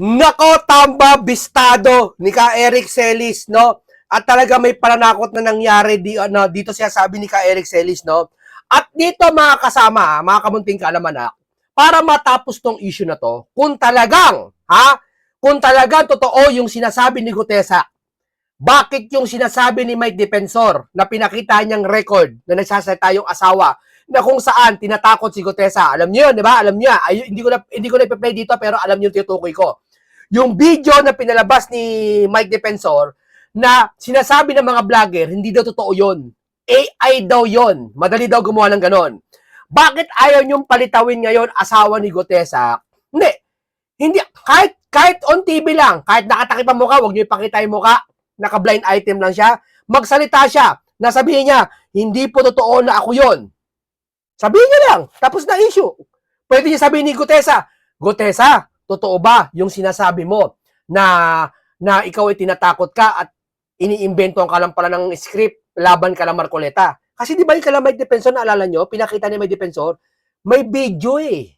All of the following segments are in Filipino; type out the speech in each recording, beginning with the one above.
Nako, tamba bistado ni Ka Eric Celis, no? At talaga may pananakot na nangyari dito siya sabi ni Ka Eric Celis, no? At dito mga kasama, mga kamunting kaalaman, para matapos tong issue na to, kung talagang totoo yung sinasabi ni Gutesa, bakit yung sinasabi ni Mike Defensor na pinakita niyang record na nagsasalita yung asawa na kung saan tinatakot si Gutesa? Alam niyo yun, di ba? Alam niya. Hindi ko na ipa-play dito pero alam niyo yung tinutukoy ko. Yung video na pinalabas ni Mike Defensor na sinasabi ng mga vlogger, hindi daw totoo yun. AI daw yun. Madali daw gumawa ng ganon. Bakit ayaw niyong palitawin ngayon asawa ni Gutesa? Hindi. Kahit on TV lang, kahit nakatakip ang mukha, huwag niyo ipakita yung mukha, naka-blind item lang siya, magsalita siya, nasabihin niya, hindi po totoo na ako yon. Sabihin niya lang, tapos na issue. Pwede niya sabihin ni Gutesa, Gutesa, totoo ba yung sinasabi mo na ikaw ay tinatakot ka at iniimbentohan ka lang pala ng script laban ka lang Marcoleta? Kasi di ba yung kala Mike Defensor, naalala nyo, pinakita ni Mike Defensor, may video eh.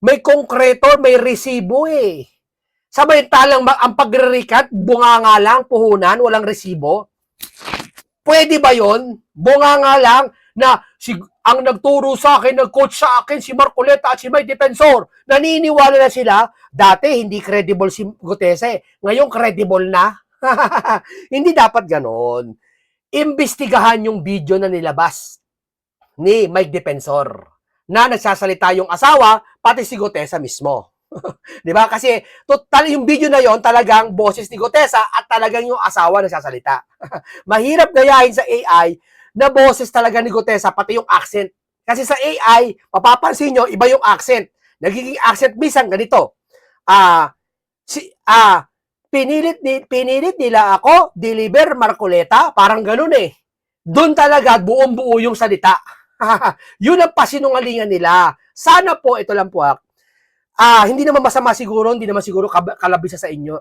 May konkreto, may resibo eh. Samantalang ang pagre-recap, bunganga lang, puhunan, walang resibo. Pwede ba yon? Bunganga lang na ang nagturo sa akin, nag-coach sa akin, si Marcoleta at si Mike Defensor. Naniniwala na sila. Dati, hindi credible si Gutesa eh. Ngayon, credible na. Hindi dapat ganon. Imbestigahan yung video na nilabas ni Mike Defensor na nagsasalita yung asawa, pati si Gutesa mismo. 'Di ba? Kasi total yung video na yon talagang boses ni Gutesa at talagang yung asawa nagsasalita. Mahirap gayahin sa AI na boses talaga ni Gutesa pati yung accent. Kasi sa AI, mapapansin nyo, iba yung accent. Nagiging accent minsan ganito. Pinilit nila ako, deliver Marcoleta, parang ganun eh. Doon talaga buong-buo yung salita. Yun ang pasinungalingan nila. Sana po, ito lang po hindi naman masama siguro, hindi naman siguro kalabisa sa inyo.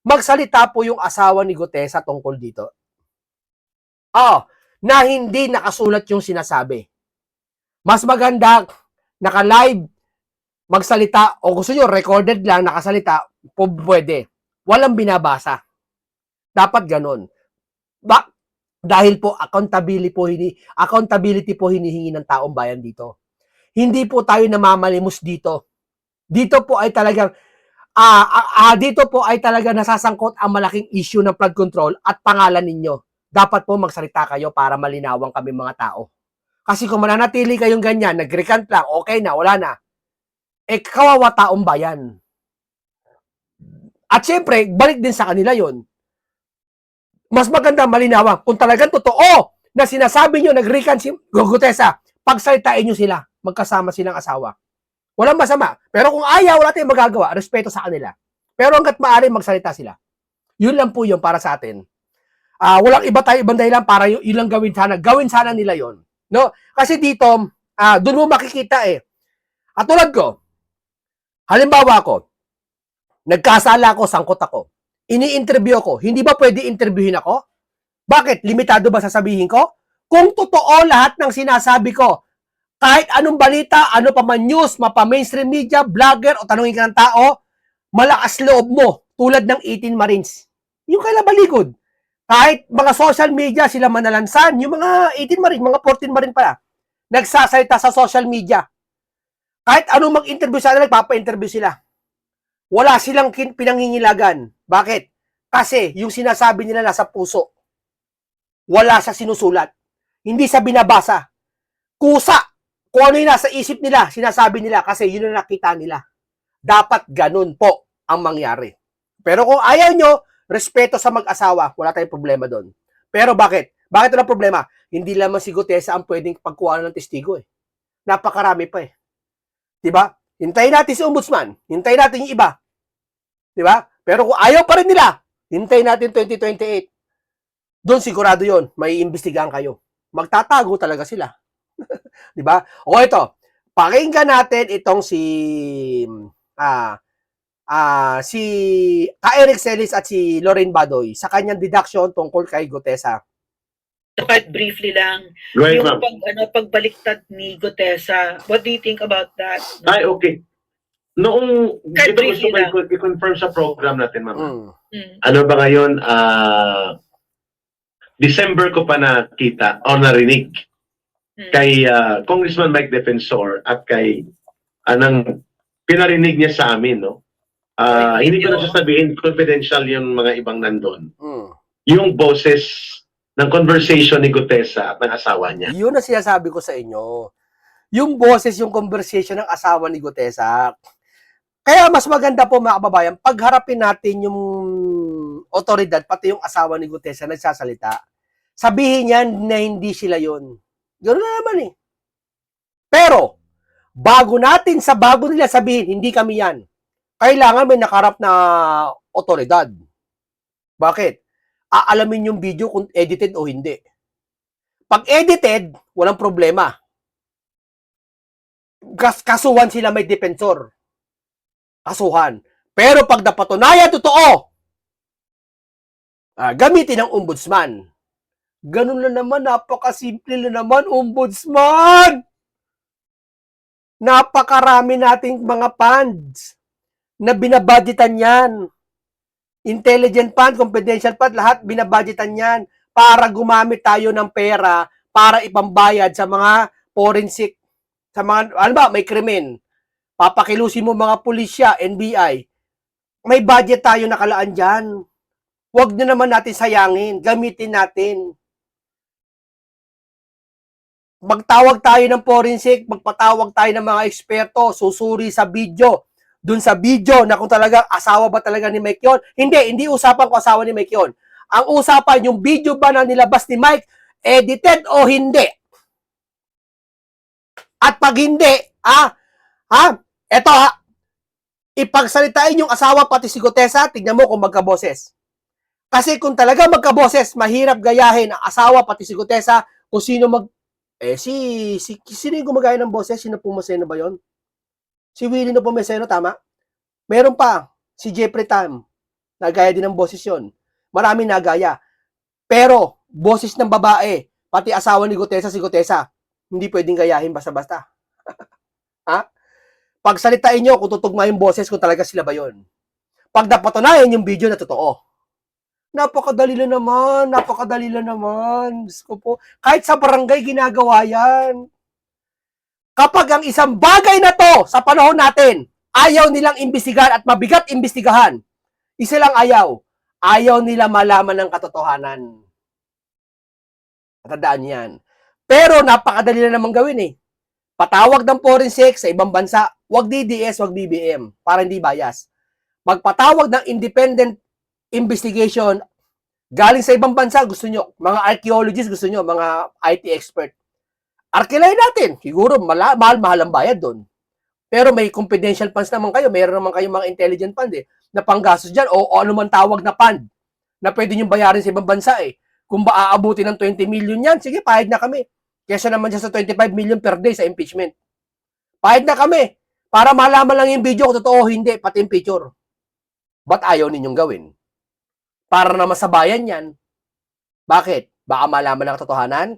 Magsalita po yung asawa ni Gutesa tungkol dito. Na hindi nakasulat yung sinasabi. Mas maganda, naka-live, magsalita, o gusto nyo, recorded lang, nakasalita, pwede. Walang binabasa. Dapat ganun. Dahil po, accountability po hinihingi ng taong bayan dito. Hindi po tayo namamalimos dito. Dito po ay talagang nasasangkot ang malaking issue ng flood control at pangalan ninyo. Dapat po magsalita kayo para malinawan kami mga tao. Kasi kung mananatili kayong ganyan, nag-recant lang, okay na, wala na. Kawawa taong bayan. At syempre, balik din sa kanila yon. Mas maganda malinawan. Kung talagang totoo na sinasabi nyo, nag-recant si Gutesa, pagsalitain nyo sila, magkasama silang asawa. Walang masama. Pero kung ayaw, wala tayong magagawa. Respeto sa kanila. Pero hanggat maaari, magsalita sila. Yun lang po yun para sa atin. Walang ibang dahilan para yun lang gawin sana. Gawin sana nila yun. No? Kasi dito, doon mo makikita eh. At tulad ko, halimbawa ako, nagkasala ako, sangkot ako. Ini-interview ako. Hindi ba pwede interviewin ako? Bakit? Limitado ba sasabihin ko? Kung totoo lahat ng sinasabi ko, kahit anong balita, ano pa man news, mapa-mainstream media, vlogger, o tanungin ka ng tao, malakas loob mo, tulad ng 18 Marines. Yung kaila balikod. Kahit mga social media, sila manalansan, yung mga 18 Marines, mga 14 Marines pala, nagsasalita sa social media. Kahit anong mag-interview sila, nagpapa-interview sila. Wala silang pinangingilagan. Bakit? Kasi yung sinasabi nila nasa puso. Wala sa sinusulat. Hindi sa binabasa. Kusa. Kung ano yung nasa isip nila, sinasabi nila kasi yun ang nakita nila. Dapat ganun po ang mangyari. Pero kung ayaw nyo, respeto sa mag-asawa, wala tayong problema doon. Pero bakit? Bakit wala problema? Hindi lamang si Gutesa ang pwedeng pagkuha ng testigo eh. Napakarami pa eh. Diba? Hintayin natin si Ombudsman. Hintayin natin yung iba. Diba? Pero kung ayaw pa rin nila, hintayin natin 2028. Doon sigurado yon, may imbestigahan kayo. Magtatago talaga sila. 'Di ba? O ito, pakinggan natin itong si Ka Eric Celis at si Lorraine Badoy sa kanyang deduction tungkol kay Gutesa. Kahit briefly lang, Right, yung pagbaliktad ni Gutesa, what do you think about that? Ay, okay. Noong, Kahit ito gusto briefly ko i-confirm sa program natin, Mama. Mm. Ano ba ngayon, December ko pa nakita o narinig kay Congressman Mike Defensor at kay anang pinarinig niya sa amin, no? Hindi ko na sasabihin, confidential yung mga ibang nandun. Mm. Yung boses ng conversation ni Gutesa at ng asawa niya. Yun ang sinasabi ko sa inyo. Yung boses, yung conversation ng asawa ni Gutesa. Kaya mas maganda po mga kababayan, pagharapin natin yung otoridad, pati yung asawa ni Gutesa nagsasalita. Sabihin niyan na hindi sila yun. Ganoon na naman eh. Pero, bago nila sabihin, hindi kami yan, kailangan may nakarap na otoridad. Bakit? Aalamin yung video kung edited o hindi. Pag edited, walang problema. Kasuhan sila, may defensor. Kasuhan. Pero pag napatunayan totoo, gamitin ng ombudsman. Ganun na naman, napakasimple na naman, ombudsman! Napakarami nating mga funds na binabudgetan yan. Intelligent fund, confidential fund, lahat binabudgetan yan para gumamit tayo ng pera para ipambayad sa mga forensic, sa mga, ano ba, may krimen. Papakilusin mo mga pulisya, NBI. May budget tayo nakalaan dyan. Huwag na naman natin sayangin. Gamitin natin. Magtawag tayo ng forensic, magpatawag tayo ng mga eksperto, susuri sa video. Dun sa video na kung talagang asawa ba talaga ni Mike yun. Hindi usapan ko asawa ni Mike yun. Ang usapan, yung video ba na nilabas ni Mike, edited o hindi? At pag hindi, eto ipagsalitain yung asawa pati si Gutesa, tignan mo kung magkaboses. Kasi kung talaga magkaboses, mahirap gayahin ang asawa pati si Gutesa kung sino sino yung gumagaya ng boses? Sino Pumaceno ba yon? Si Willie no Pumaceno, tama? Meron pa, si Jeffrey Tam, nagaya din ng boses yon. Marami nagaya. Pero, boses ng babae, pati asawa ni Gutesa, si Gutesa, hindi pwedeng gayahin basta-basta. Ha? Pagsalitain nyo kung tutugma yung boses kung talaga sila ba yon. Pag napatunayan yung video na totoo, napakadali lang naman. Diyos ko po. Kahit sa barangay, ginagawa yan. Kapag ang isang bagay na to, sa panahon natin, ayaw nilang imbestigahan at mabigat imbestigahan, isa lang ayaw. Ayaw nila malaman ng katotohanan. Natandaan yan. Pero napakadali na naman gawin eh. Patawag ng forensic sa ibang bansa, wag DDS, wag BBM, para hindi bias. Magpatawag ng independent investigation galing sa ibang bansa, gusto nyo, mga archaeologists gusto nyo, mga IT expert. Arkilay natin, siguro mahal ang bayad doon. Pero may confidential funds naman kayo, mayroon naman kayong mga intelligent fund na panggastos dyan, o ano man tawag na fund, na pwede nyo bayarin sa ibang bansa Kung ba aabuti ng 20 million yan, sige, pahid na kami. Kesa naman siya sa 25 million per day sa impeachment. Pahid na kami. Para malaman lang yung video kung totoo o hindi, pati yung picture. Ba't ayaw ninyong gawin? Para na masabayan yan. Bakit? Baka malaman ng katotohanan?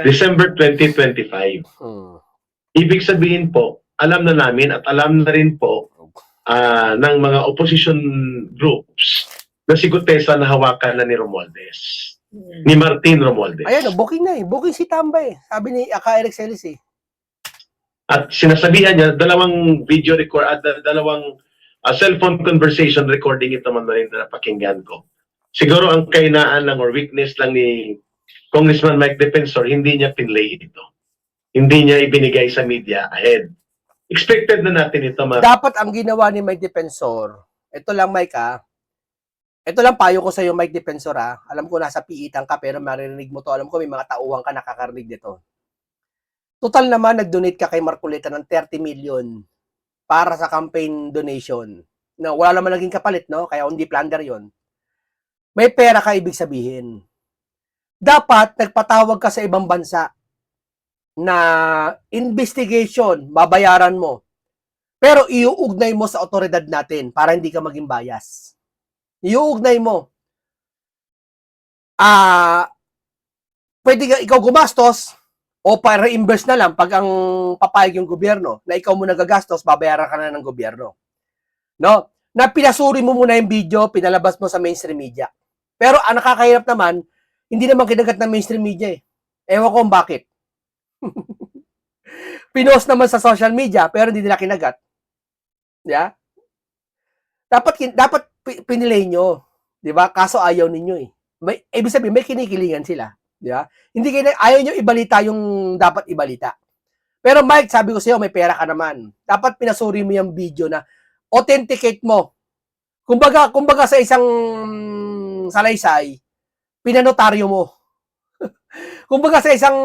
December 2025. Ibig sabihin po, alam na namin at alam na rin po ng mga opposition groups na si Gutesa na hawakan na ni Romualdez. Ni Martin Romualdez. Ayan, booking na Booking si Tambay. Sabi ni Aka Eric Celis At sinasabihan niya, dalawang video record at dalawang cellphone conversation recording ito man rin na napakinggan ko. Siguro ang kainaan lang or weakness lang ni Congressman Mike Defensor, hindi niya pinlay ito. Hindi niya ibinigay sa media ahead. Expected na natin ito. Dapat ang ginawa ni Mike Defensor, ito lang Mike ito lang payo ko sa iyo Mike Defensor Alam ko nasa piitan ka pero maririnig mo to. Alam ko may mga tauhan ka nakakarinig dito. Total naman nag-donate ka kay Marcoleta ng 30 million para sa campaign donation. No, wala naman naging kapalit, no? Kaya hindi plunder 'yon. May pera ka ibig sabihin. Dapat nagpatawag ka sa ibang bansa na investigation, babayaran mo. Pero iuugnay mo sa otoridad natin para hindi ka maging bias. Iuugnay mo. Pwede ka ikaw gumastos, O pa-reimburse na lang pag ang papayag yung gobyerno na ikaw muna gagastos, babayaran ka na ng gobyerno. No? Na pinasuri mo muna yung video, pinalabas mo sa mainstream media. Pero ang nakakahirap naman, hindi naman kinagat ng mainstream media eh. Ewan ko kung bakit. Pinost naman sa social media, pero hindi nila kinagat. Yeah? Dapat pinilay nyo. Di ba? Kaso ayaw ninyo eh. Ibig sabihin, may kinikilingan sila. Di ba? Hindi ayaw nyo ibalita yung dapat ibalita. Pero Mike, sabi ko sa'yo, may pera ka naman. Dapat pinasuri mo yung video na authenticate mo. Kumbaga sa isang salaysay, pinanotaryo mo. Kumbaga sa isang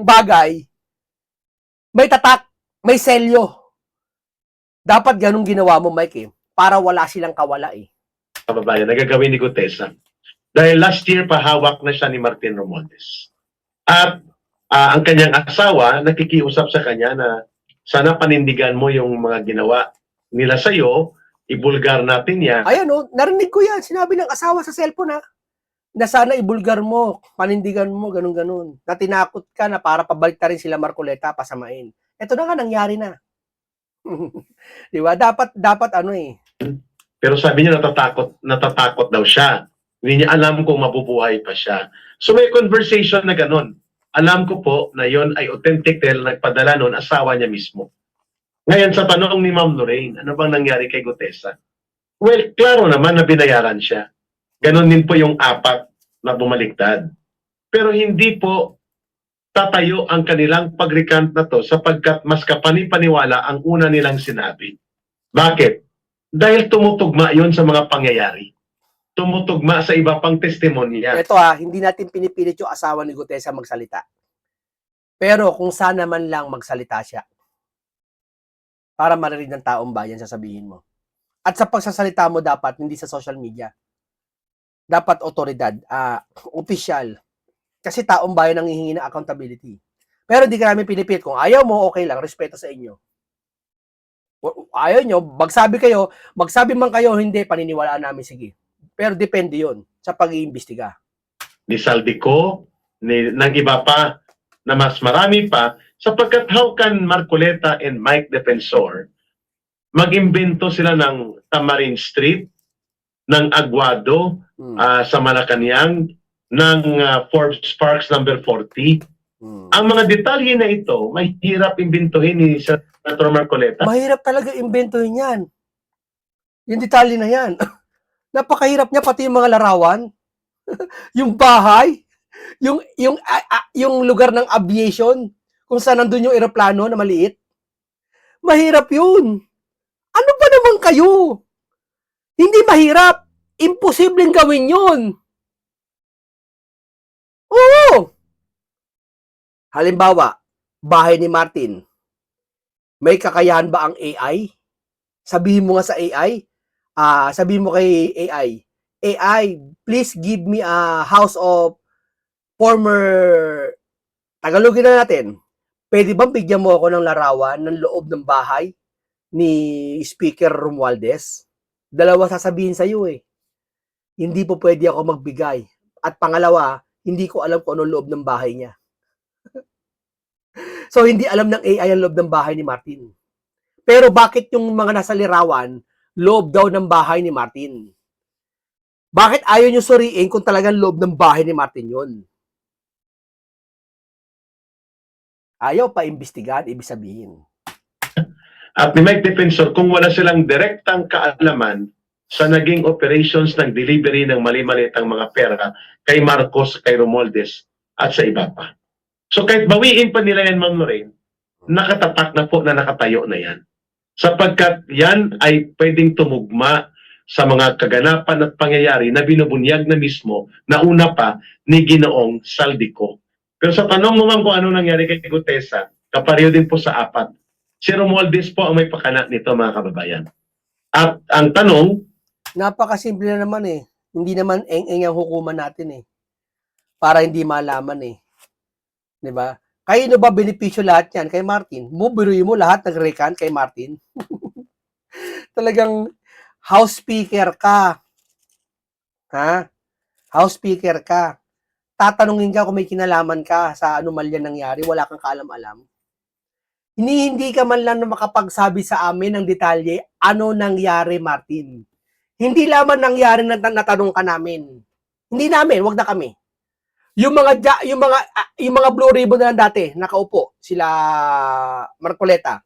bagay, may tatak, may selyo. Dapat ganun ginawa mo, Mike, eh. Para wala silang kawala, eh. Kababayan, nagagawin ni Gutesa. Dahil last year, pahawak na siya ni Martin Romualdez. At ang kanyang asawa, nakikiusap sa kanya na sana panindigan mo yung mga ginawa nila sa'yo, ibulgar natin yan. Ayan, oh, narinig ko yan. Sinabi ng asawa sa cellphone, ha? Na sana ibulgar mo, panindigan mo, ganun-ganun. Na tinakot ka na para pabalik rin sila Marcoleta, pasamain. Ito na nga, nangyari na. Di ba? Dapat ano eh. Pero sabi niya natatakot daw siya. Hindi niya alam kung mabubuhay pa siya. So may conversation na ganun. Alam ko po na yon ay authentic dahil nagpadala noon asawa niya mismo. Ngayon sa tanong ni Ma'am Lorraine, ano bang nangyari kay Gutesa? Well, klaro naman na binayaran siya. Ganon din po yung apat na bumaliktad. Pero hindi po tatayo ang kanilang pag-recant na to sapagkat mas kapanipaniwala ang una nilang sinabi. Bakit? Dahil tumutugma yon sa mga pangyayari. Tumutugma sa iba pang testimonya. Ito ha, hindi natin pinipilit yung asawa ni Gutesa magsalita. Pero kung sana man lang magsalita siya, para marinig ng taong bayan, sasabihin mo. At sa pagsasalita mo dapat, hindi sa social media. Dapat otoridad, official. Kasi taong bayan ang hihingi ng accountability. Pero hindi ka namin pinipilit. Kung ayaw mo, okay lang, respeto sa inyo. Ayaw nyo, magsabi man kayo, hindi, paniniwalaan namin, sige. Pero depende yon sa pag-iimbestiga. Ni Saldico, ng iba pa, na mas marami pa, sapagkat how can Marcoleta and Mike Defensor mag-imbento sila ng Tamarin Street, ng Aguado, sa Malacanang, ng Forbes Parks number 40. Ang mga detalye na ito, mahirap imbintuhin ni Senator Marcoleta. Mahirap talaga imbentahin yan. Yung detalye na yan. Napakahirap niya, pati yung mga larawan, yung bahay, yung lugar ng aviation, kung saan nandun yung eroplano na maliit. Mahirap yun. Ano ba naman kayo? Hindi mahirap. Imposibleng gawin yun. Oo. Halimbawa, bahay ni Martin. May kakayahan ba ang AI? Sabihin mo nga sa AI, sabihin mo kay AI, please give me a house of former, Tagalogin na natin, pwede bang bigyan mo ako ng larawan ng loob ng bahay ni Speaker Romualdez? Dalawa sasabihin sa iyo eh. Hindi po pwede ako magbigay. At pangalawa, hindi ko alam kung ano loob ng bahay niya. So, hindi alam ng AI ang loob ng bahay ni Martin. Pero bakit yung mga nasa larawan, loob daw ng bahay ni Martin? Bakit ayaw nyo suriin kung talagang loob ng bahay ni Martin yun? Ayaw pa imbestigahan, ibig sabihin. At ni Mike Defensor, kung wala silang direktang kaalaman sa naging operations ng delivery ng mali-malitang mga pera kay Marcos, kay Romualdez, at sa iba pa. So kahit bawiin pa nila yan, Ma'am Lorraine, nakatatak na po na nakatayo na yan. Sapagkat yan ay pwedeng tumugma sa mga kaganapan at pangyayari na binubunyag na mismo na una pa ni Ginoong Saldico. Pero sa tanong mo ma'am kung ano nangyari kay Gutesa, kapareho din po sa apat. Si Romualdez po ang may pakana nito mga kababayan. At ang tanong, Napakasimple na naman eh. Hindi naman eng-eng ang hukuman natin eh. Para hindi malaman eh. 'Di ba? Kayo ba benepisyo lahat yan kay Martin? Biruin mo lahat nag-recant kay Martin. Talagang house speaker ka. Ha? House speaker ka. tatanungin ka kung may kinalaman ka sa anomalya nangyari, wala kang kaalam-alam. Hindi ka man lang na makapagsabi sa amin ng detalye, ano nangyari, Martin. Hindi lamang nangyari na natanong ka namin. Hindi namin, wag na kami. Yung mga Blue Ribbon na lang dati, nakaupo, sila Marcoleta.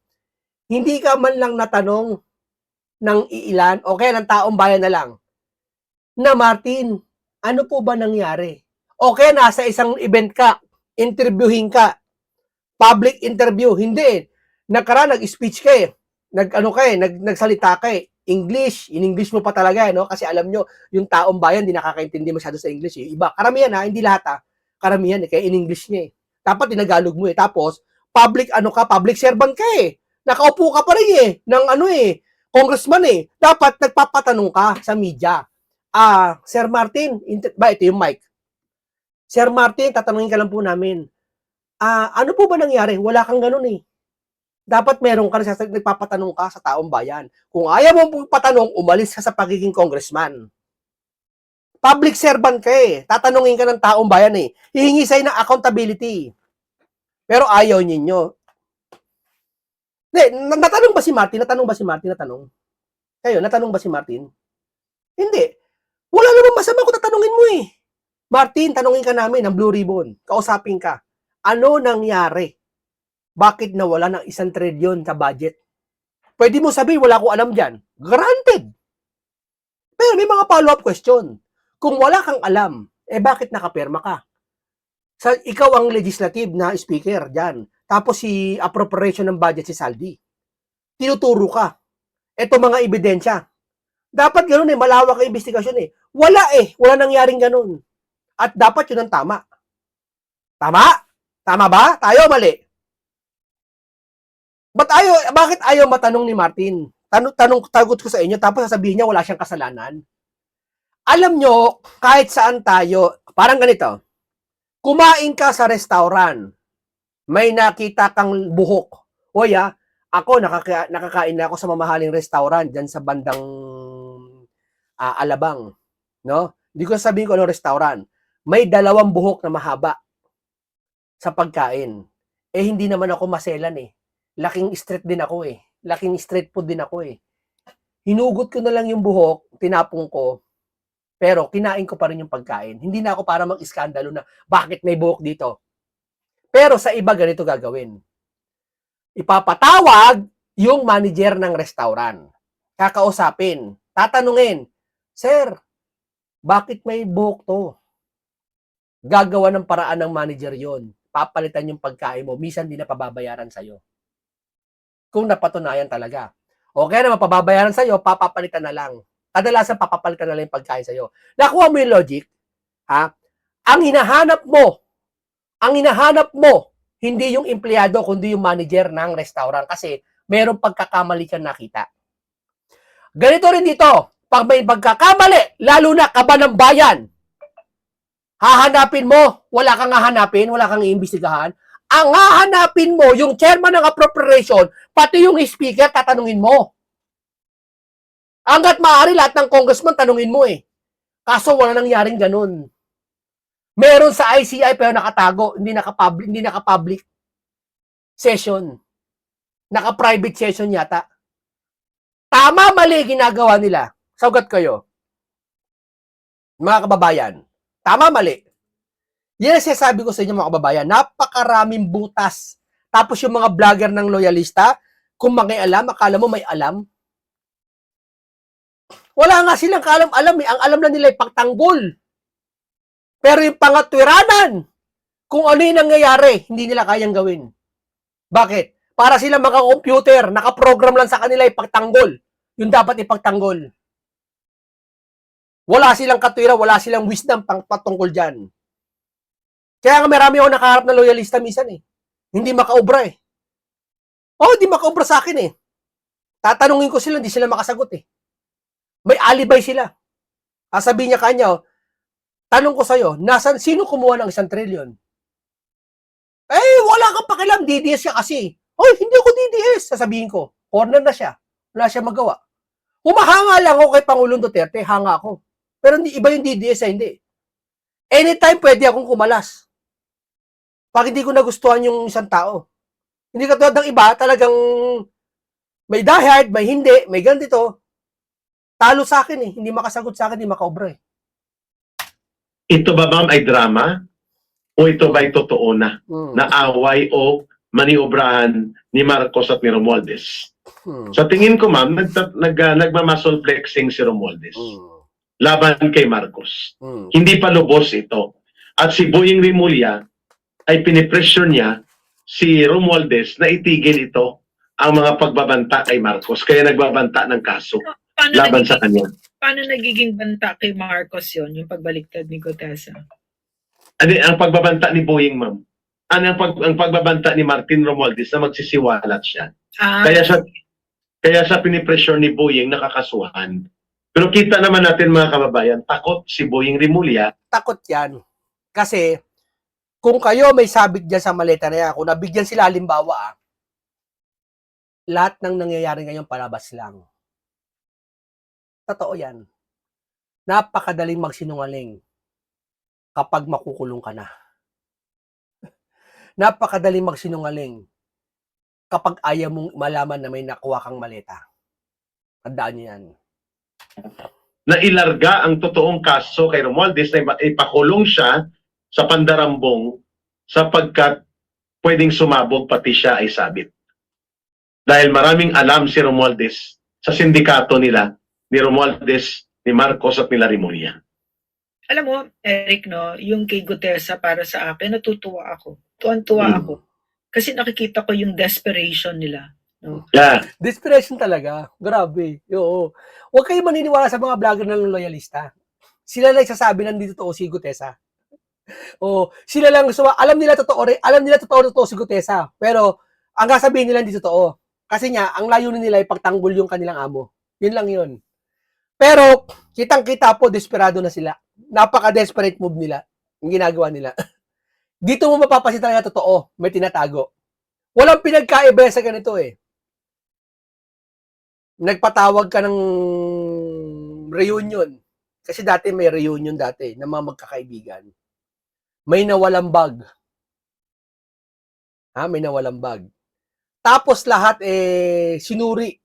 Hindi ka man lang natanong ng iilan, o kaya ng taong bayan na lang, na Martin, ano po ba nangyari? O kaya nasa isang event ka, interviewing ka, public interview, hindi. Nag-speech ka eh. Nagsalita ka eh. In English mo pa talaga, no? Kasi alam nyo, yung taong bayan, di nakakaintindi masyado sa English eh. Iba, karamihan ha, hindi lahat ha. Karamihan eh, kaya in English niya eh. Dapat tinagalog mo eh. Tapos, public servant ka eh. Nakaupo ka pa rin eh, ng congressman eh. Dapat nagpapatanong ka sa media. Sir Martin, ito yung mic. Sir Martin, tatanungin ka lang po namin. Ano po ba nangyari? Wala kang ganun eh. Dapat meron ka na nagpapatanong ka sa taong bayan. Kung ayaw mo patanong, umalis ka sa pagiging congressman. Public servant ka eh. Tatanungin ka ng taong bayan eh. Hihingi sa'yo ng accountability. Pero ayaw ninyo. Natanong ba si Martin? Natanong. Kayo, natanong ba si Martin? Hindi. Wala namang masama kung tatanungin mo eh. Martin, tanungin ka namin ng Blue Ribbon. Kausapin ka. Ano nangyari? Bakit nawala ng 1 trilyon sa budget? Pwede mo sabihin, wala akong alam dyan. Granted. Pero may mga follow-up question. Kung wala kang alam, bakit nakapirma ka? Ikaw ang legislative na speaker dyan. Tapos si appropriation ng budget si Saldi. Tinuturo ka. Ito mga ebidensya. Dapat ganun eh, malawak ang investigasyon eh. Wala nangyaring ganun. At dapat yun ang tama. Tama? Tama ba? Tayo mali. Bakit ayaw matanong ni Martin? Tagot ko sa inyo, tapos sasabihin niya wala siyang kasalanan. Alam nyo, kahit saan tayo, parang ganito, kumain ka sa restaurant, may nakita kang buhok. Oy ako nakakain na ako sa mamahaling restaurant dyan sa bandang Alabang. No? Hindi ko sabihin ko anong restaurant. May 2 buhok na mahaba sa pagkain. Hindi naman ako maselan eh. Laking street din ako eh. Laking street food din ako eh. Hinugot ko na lang yung buhok, tinapong ko, pero kinain ko pa rin yung pagkain. Hindi na ako para mag-iskandalo na bakit may buhok dito. Pero sa iba ganito gagawin. Ipapatawag yung manager ng restaurant. Kakausapin. Tatanungin, Sir, bakit may buhok to? Gagawa ng paraan ng manager yon. Papalitan yung pagkain mo. Minsan di na pababayaran sa'yo. Kung napatunayan talaga. O kaya naman pababayaran sa'yo, papapalitan na lang. Kadalasan papapalitan na lang yung pagkain sa'yo. Nakuha mo yung logic? Ha? Ang hinahanap mo, hindi yung empleyado, kundi yung manager ng restaurant. Kasi merong pagkakamali kang nakita. Ganito rin dito. Pag may pagkakamali, lalo na kaba ng bayan, hahanapin mo, wala kang hahanapin, wala kang iimbestigahan. Ang hahanapin mo, yung chairman ng appropriation, pati yung speaker, tatanungin mo. Hanggat maaari, lahat ng congressman, tanungin mo eh. Kaso wala nangyaring ganun. Meron sa ICI pero nakatago, hindi naka-public session. Naka-private session yata. Tama, mali ginagawa nila. Sagot kayo. Mga kababayan, tama, mali. Yan ang sinasabi ko sa inyo mga kababayan, napakaraming butas. Tapos yung mga vlogger ng loyalista, kung alam, akala mo may alam. Wala nga silang kaalam-alam eh. Ang alam na nila ay pagtanggol. Pero yung pangatwiranan, kung ano yung nangyayari, hindi nila kayang gawin. Bakit? Para sila mga computer, nakaprogram lang sa kanila ay pagtanggol. Yung dapat ipagtanggol. Wala silang katwira, wala silang wisdom patungkol dyan. Kaya nga marami ako nakaharap na loyalista minsan eh. Hindi makaobra eh. Hindi makaobra sa akin eh. Tatanungin ko sila, hindi sila makasagot eh. May alibay sila. Sabihin niya kanya, tanong ko sa'yo, sino kumuha ng 1 trilyon? Wala kang pakialam, DDS siya kasi. Hindi ako DDS, sasabihin ko. Corner na siya. Wala siya magawa. Humahanga lang ako kay Pangulong Duterte, hanga ako. Pero iba yung DDS hindi. Anytime pwede akong kumalas. Pag hindi ko nagustuhan yung isang tao. Hindi katulad ng iba, talagang may diehard, may hindi, may ganito. Talo sa akin eh. Hindi makasagot sa akin, hindi makaobra eh. Ito ba, ma'am, ay drama? O ito ba ay totoo na? Na away o maniobrahan ni Marcos at ni Romualdez? Sa tingin ko, ma'am, nagmamuscle flexing si Romualdez laban kay Marcos. Hindi pa lubos ito. At si Boying Rimulya ay pinipressure niya si Romualdez na itigil ito ang mga pagbabanta kay Marcos. Kaya nagbabanta ng kaso laban sa kanya. Paano nagiging banta kay Marcos yon yung pagbaliktad ni Gutesa? Ano ang pagbabanta ni Boying, ma'am? Ano ang pagbabanta ni Martin Romualdez na magsisiwalat siya? Kaya sa pinipressure ni Boying nakakasuhan. Pero kita naman natin mga kababayan, takot si Boying Rimulya. Takot yan. Kasi, kung kayo may sabit dyan sa maleta na yan, kung nabigyan sila halimbawa, lahat ng nangyayari ngayon palabas lang. Totoo yan. Napakadaling magsinungaling kapag makukulong ka na. Napakadaling magsinungaling kapag ayaw mong malaman na may nakuha kang maleta. Tandaan niyo yan. Na ilarga ang totoong kaso kay Romualdez na ipakulong siya sa pandarambong sapagkat pwedeng sumabog pati siya ay sabit. Dahil maraming alam si Romualdez sa sindikato nila ni Romualdez, ni Marcos at nila Rimulya. Alam mo, Eric, no, yung kay Gutesa para sa akin, natutuwa ako. Tuwan-tuwa ako. Kasi nakikita ko yung desperation nila. No? Yeah. Desperation talaga. Grabe. Oo. Huwag kayo maniniwala sa mga vlogger ng loyalista. Sila lang sasabi nandito totoo si Gutesa. O, sila lang alam nila totoo si Gutesa. Pero ang sasabihin nila hindi totoo. Kasi nga, ang layunin nila ay pagtanggol yung kanilang amo. Yun lang yun. Pero, kitang-kita po, desperado na sila. Napaka-desperate move nila. Yung ginagawa nila. Dito mo mapapasin talaga totoo. May tinatago. Walang pinagkaiba sa ganito eh. Nagpatawag ka ng reunion. Kasi dati may reunion dati ng mga magkakaibigan. May nawalang bag. May nawalang bag. Tapos lahat sinuri.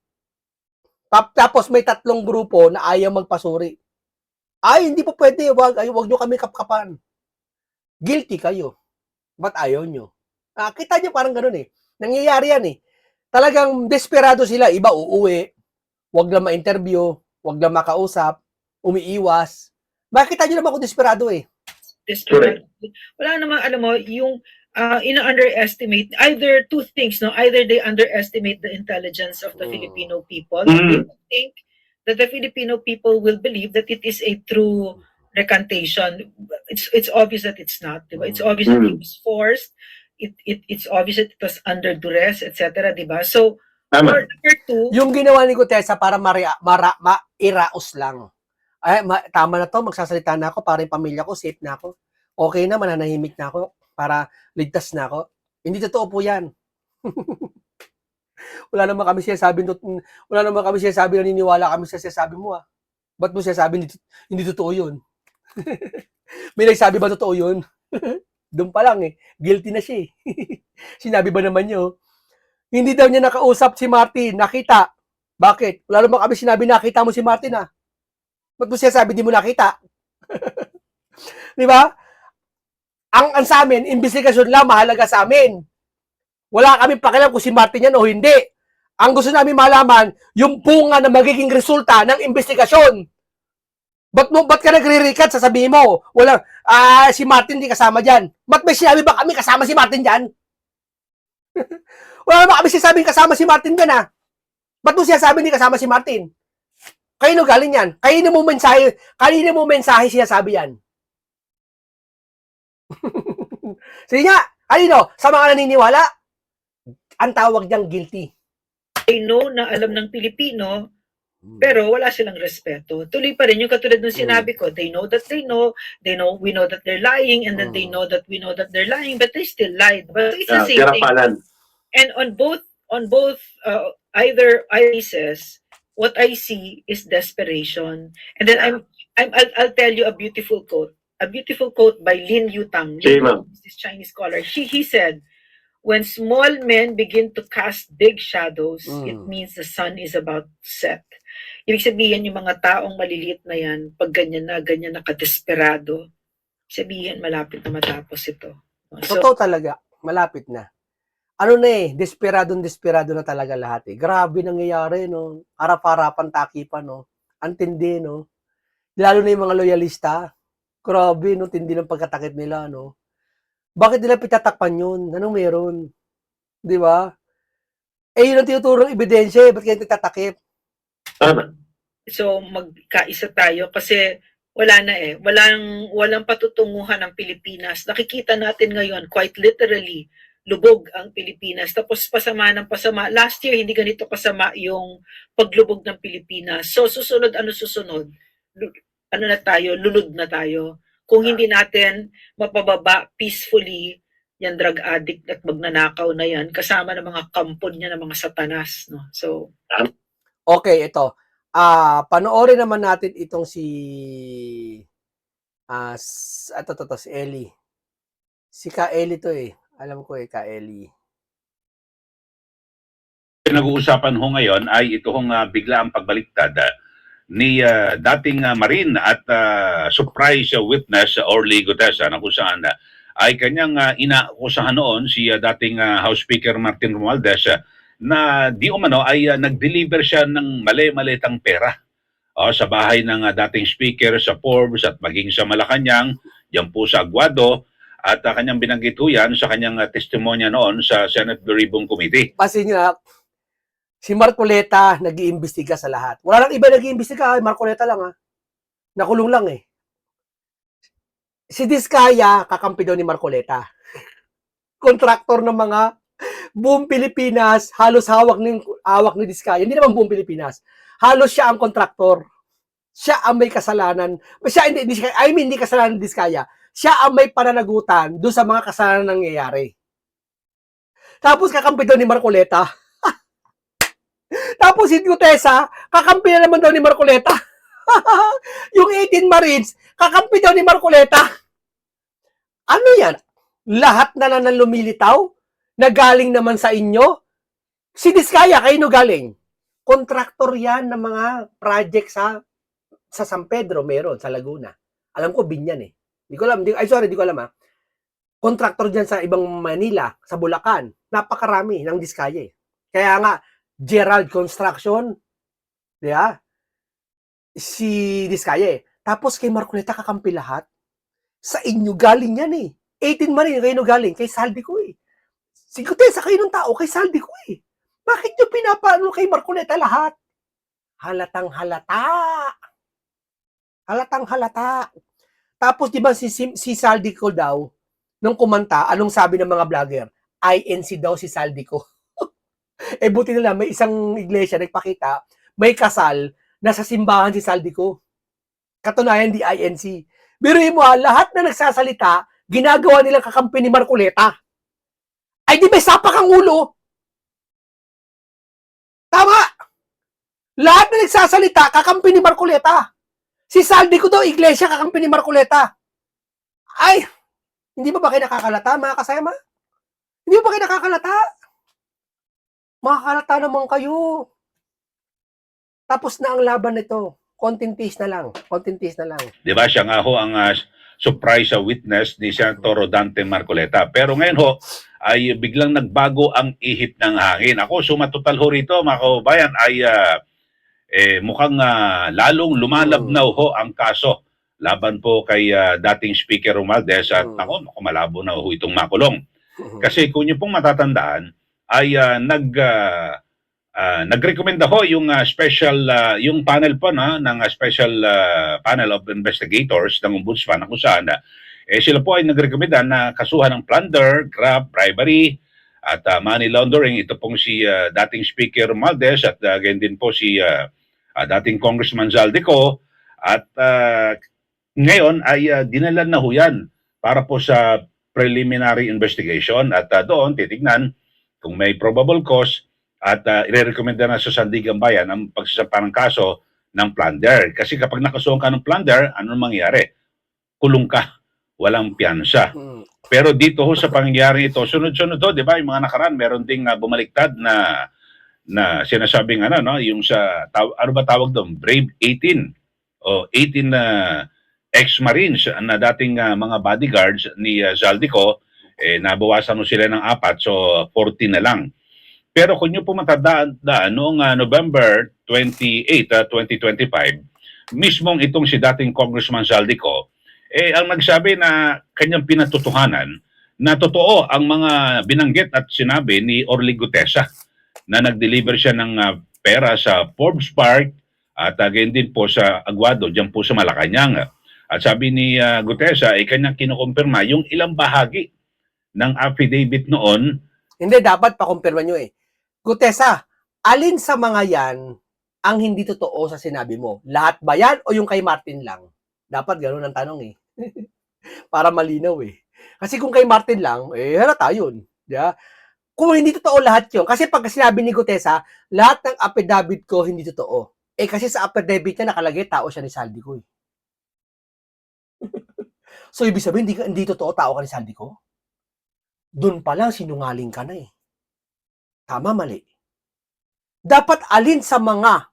Tapos may 3 grupo na ayaw magpasuri. Ay, hindi po pwede. Wag nyo kami kapkapan. Guilty kayo. Ba't ayaw nyo? Kita nyo parang ganun eh. Nangyayari yan eh. Talagang desperado sila. Iba uuwi. Wag lang ma-interview. Wag lang makausap. Umiiwas. Makita nyo naman kung desperado eh. Desperado. Wala namang, alam mo, yung ina-underestimate, either two things, no? Either they underestimate the intelligence of the Filipino people, they think that the Filipino people will believe that it is a true recantation. It's obvious that it's not, diba? It's obvious that it was forced, it's obvious that it was under duress, etc., diba? So, or number 2, yung ginawa ni Gutesa para mairaos lang. Ay, tama na to, magsasalita na ako para yung pamilya ko, safe na ako. Okay na, mananahimik na ako para ligtas na ako. Hindi totoo po yan. Wala naman kami sinasabi na niniwala kami sa sinasabi mo. Ba't mo sinasabi hindi totoo yun? May nagsabi ba totoo yun? Doon pa lang eh. Guilty na siya eh. Sinabi ba naman niyo? Hindi daw niya nakausap si Martin. Nakita. Bakit? Wala naman kami sinabi nakita mo si Martin ah. Ba't mo sinasabi di mo nakita? Di ba? Ang sa amin, investigasyon lang mahalaga sa amin. Wala kami pakialam kung si Martin yan o hindi. Ang gusto namin malaman, yung bunga na magiging resulta ng investigasyon. Ba't ka nagre-recat? Sasabihin mo, walang, si Martin di kasama dyan. Ba't may sinabi ba kami kasama si Martin dyan? Wala naman kami sinasabing kasama si Martin dyan ah. Ba't mo sinasabi hindi kasama si Martin? Kanino galing yan? Kanino mo mensahe sinasabi yan? Sige nga, kanino? Sa mga naniniwala, ang tawag niyang guilty. They know na alam ng Pilipino, pero wala silang respeto. Tuloy pa rin yung katulad ng sinabi ko, they know, we know that they're lying, and then they know that we know that they're lying, but they still lied. But it's the same thing. And on both either cases, what I see is desperation. And then I'll tell you a beautiful quote. a beautiful quote by Lin Yutang, Sige, ma'am. this Chinese scholar. He said, when small men begin to cast big shadows, it means the sun is about to set. Ibig sabihin, yung mga taong maliliit na yan, pag ganyan na kadesperado, sabihin malapit na matapos ito. So, Totoo talaga, malapit na. Ano na desperado na talaga lahat Grabe nangyayari, no? Harap-harapan takipan, no? Antindi, no? Lalo na yung mga loyalista. Grabe, no? Tindi ng pagkatakip nila, no? Bakit nila pitatakpan yun? Anong meron? Di ba? Yun ang tinuturong ebidensya, ba't kaya titatakip? Tama. So magkaisa tayo kasi wala na walang patutunguhan ng Pilipinas. Nakikita natin ngayon quite literally lubog ang Pilipinas. Tapos pasama ng pasama. Last year hindi ganito kasama yung paglubog ng Pilipinas. So susunod susunod? Ano na tayo? Lulod na tayo. Kung hindi natin mapababa peacefully yan drug addict at magnanakaw na yan kasama ng mga kampon niya ng mga satanas, no? So okay, ito. Panoorin naman natin itong si si Ellie. Si Ka Ellie to Alam ko Ka Ellie. Pinag-uusapan ho ngayon ay itong biglaang pagbaliktad ni dating Marine at surprise witness Orly Gutesa na kung saan ay kanyang inaakusahan noon si dating House Speaker Martin Romualdez na di umano ay nag-deliver siya ng mali-malitang pera sa bahay ng dating speaker sa Forbes at maging sa Malacanang, yan po sa Aguado, at kanyang binanggit ho yan sa kanyang testimonya noon sa Senate Beribong Committee. Kasi nga, si Marcoleta nag-iimbestiga sa lahat. Wala lang iba nag-iimbestiga, Marcoleta lang Nakulong lang Si Diskaya, kakampi daw ni Marcoleta. Kontraktor ng mga buong Pilipinas, halos hawak ni Diskaya. Hindi naman buong Pilipinas. Halos siya ang kontraktor. Siya ang may kasalanan. Hindi kasalanan ni Diskaya. Siya ang may pananagutan doon sa mga kasalanan nangyayari. Tapos kakampi daw ni Marcoleta. Tapos si Gutesa, kakampi na naman daw ni Marcoleta. Yung 18 Marines, kakampi daw ni Marcoleta. Ano yan? Lahat na lang lumilitaw na galing naman sa inyo? Si Diskaya, kayo no galing? Kontraktor yan ng mga project sa San Pedro, meron, sa Laguna. Alam ko, Binyan Di ko alam. Di ko alam Kontraktor dyan sa ibang Manila, sa Bulacan. Napakarami ng Diskaya Kaya nga, Gerald Construction, diba? Si Diskaya Tapos kay Marcoleta kakampi lahat. Sa inyo galing yan 18 Marine, kayo no galing, kay Saldi ko Si Gutesa, kayo ng tao, kay Saldi ko Bakit nyo pinapaano kay Marcoleta lahat? Halatang halata. Tapos di ba si Saldi ko daw, nung kumanta, anong sabi ng mga vlogger? INC daw si Saldi ko. Buti nila, may isang iglesia nagpakita, may kasal, nasa simbahan si Saldi ko. Katunayan, di INC. Biruin mo lahat na nagsasalita, ginagawa nilang kakampi ni Marcoleta. Ay di may sapak ang ulo. Tama! Lahat na nagsasalita, kakampi ni Marcoleta. Si Saldi ko daw, iglesia, kakampi ni Marcoleta. Ay, hindi ba kayo nakakalata, mga kasama? Hindi ba kayo nakakalata? Makakalata naman kayo. Tapos na ang laban nito. Konting tiis na lang. Di ba siya nga ho ang surprise witness ni Senator Rodante Marcoleta. Pero ngayon ho, ay biglang nagbago ang ihip ng hangin. Ako, sumatotal ho rito, mga kababayan, ay mukhang lalong lumalabnaw ho ang kaso laban po kay dating Speaker Romualdez at ako, malabo na ho itong makulong. Kasi kung niyo pong matatandaan, ay nagrekomenda ho yung special yung panel po ng special panel of investigators ng Ombudsman kung saan sila po ay nagrekomenda na kasuhan ng plunder, graft, bribery at money laundering. Ito pong si dating Speaker Romualdez at ganyan din po si dating Congressman Zaldico at ngayon ay dinala na ho yan para po sa preliminary investigation at doon titignan kung may probable cause at i-recommenda na sa Sandigan Bayan ang pagsasampa ng kaso ng plunder. Kasi kapag nakasuhan ka ng plunder, ano mangyayari? kulong ka, walang piyansa. Mm. Pero dito ho sa pangyayari ito, sunod-sunod ho, 'di ba? Yung mga nakaraan, meron ding bumaliktad na sinasabing ano no, yung sa ano ba tawag doon? Brave 18 o 18 na ex-marines na dating mga bodyguards ni Zaldico, nabawasan mo sila ng 4, so 14 na lang. Pero kung nyo po matandaan, noong November 28, 2025, mismong itong si dating Congressman Zaldico, ang nagsabi na kanyang pinatutuhanan na totoo ang mga binanggit at sinabi ni Orly Gutesa na nag-deliver siya ng pera sa Forbes Park at again din po sa Aguado, dyan po sa Malacanang. At sabi ni Gutesa, kanyang kinukumpirma yung ilang bahagi ng affidavit noon. Hindi, dapat pakumpirma nyo Gutesa, alin sa mga yan ang hindi totoo sa sinabi mo? Lahat ba yan o yung kay Martin lang? Dapat gano'n ang tanong Para malinaw Kasi kung kay Martin lang, halata yun. Yeah? Kung hindi totoo lahat yun, kasi pag sinabi ni Gutesa, lahat ng affidavit ko hindi totoo. Kasi sa affidavit niya nakalagay, tao siya ni Zaldico So, ibig sabihin, hindi totoo tao ka ni Zaldico? Doon pa lang, sinungaling ka na Tama, mali. Dapat alin sa mga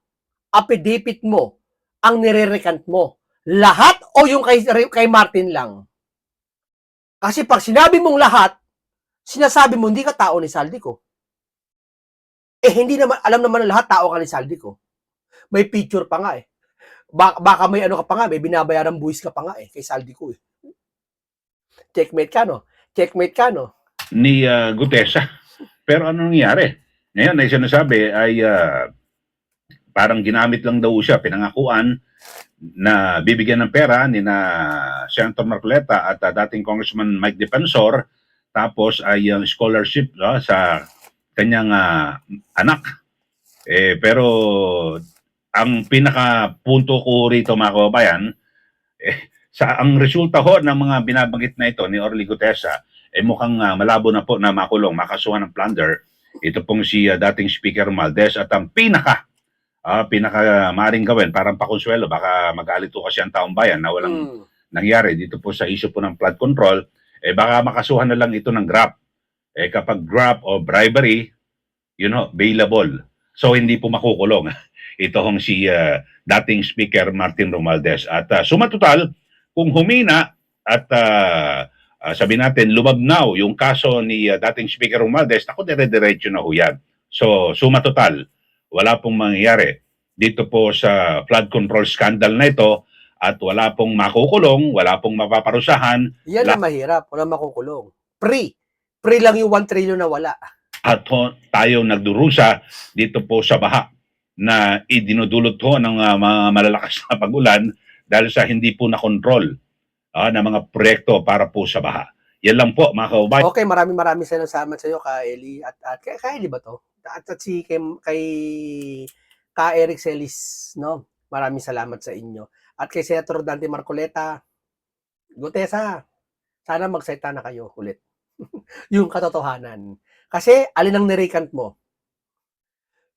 affidavit mo ang nire-recant mo? Lahat o yung kay Martin lang? Kasi pag sinabi mong lahat, sinasabi mo hindi ka tao ni Zaldico. Hindi naman, alam naman ng lahat tao ka ni Zaldico. May picture pa nga Baka may ano ka pa nga, may binabayarang buwis ka pa nga kay Zaldico Checkmate ka, no? Checkmate ka, no? Ni Gutesa. Pero ano nangyari? Ngayon ay sinasabi ay parang ginamit lang daw siya, pinangakuan na bibigyan ng pera ni na Senator Marcoleta at dating Congressman Mike Defensor, tapos ay scholarship sa kanyang anak. Pero ang pinaka-punto ko rito mga kababayan, sa ang resulta ho ng mga binabanggit na ito ni Orly Gutesa, mukhang malabo na po na makulong, makasuhan ng plunder. Ito pong si dating Speaker Romualdez at ang pinaka maring gawin, parang pakonsuelo, baka mag-alito kasi ang taong bayan na walang nangyari dito po sa issue po ng flood control, baka makasuhan na lang ito ng graft. Kapag graft o bribery, bailable. So hindi po makukulong. Ito hong si dating Speaker Martin Romualdez. At sumatotal, kung humina at sabi natin, lumabnaw yung kaso ni dating Speaker Romualdez, ako dire-diretso na ho yan. So, suma total, wala pong mangyayari dito po sa flood control scandal na ito at wala pong makukulong, wala pong mapaparusahan. Yan ang mahirap, wala makukulong. Free lang yung 1 trillion na wala. At tayo nagdurusa dito po sa baha na idinudulot ho ng mga malalakas na pag-ulan dahil sa hindi po na-control na mga proyekto para po sa baha. Yan lang po, mga kababayan. Okay, maraming salamat sa iyo, Ka Eli. At kay Eli ba to? At si kay Ka Eric Celis, no? Maraming salamat sa inyo. At kay Senator Dante Marcoleta, Gutesa, sana magsalita na kayo ulit. Yung katotohanan. Kasi, alin ang nirecant mo?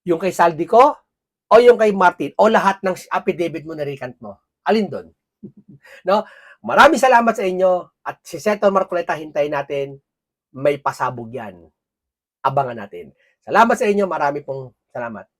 Yung kay Zaldico o yung kay Martin? O lahat ng affidavit mo nirecant mo? Alin doon? No? Maraming salamat sa inyo. At si Senator Marcoleta, hintayin natin. May pasabog yan. Abangan natin. Salamat sa inyo. Marami pong salamat.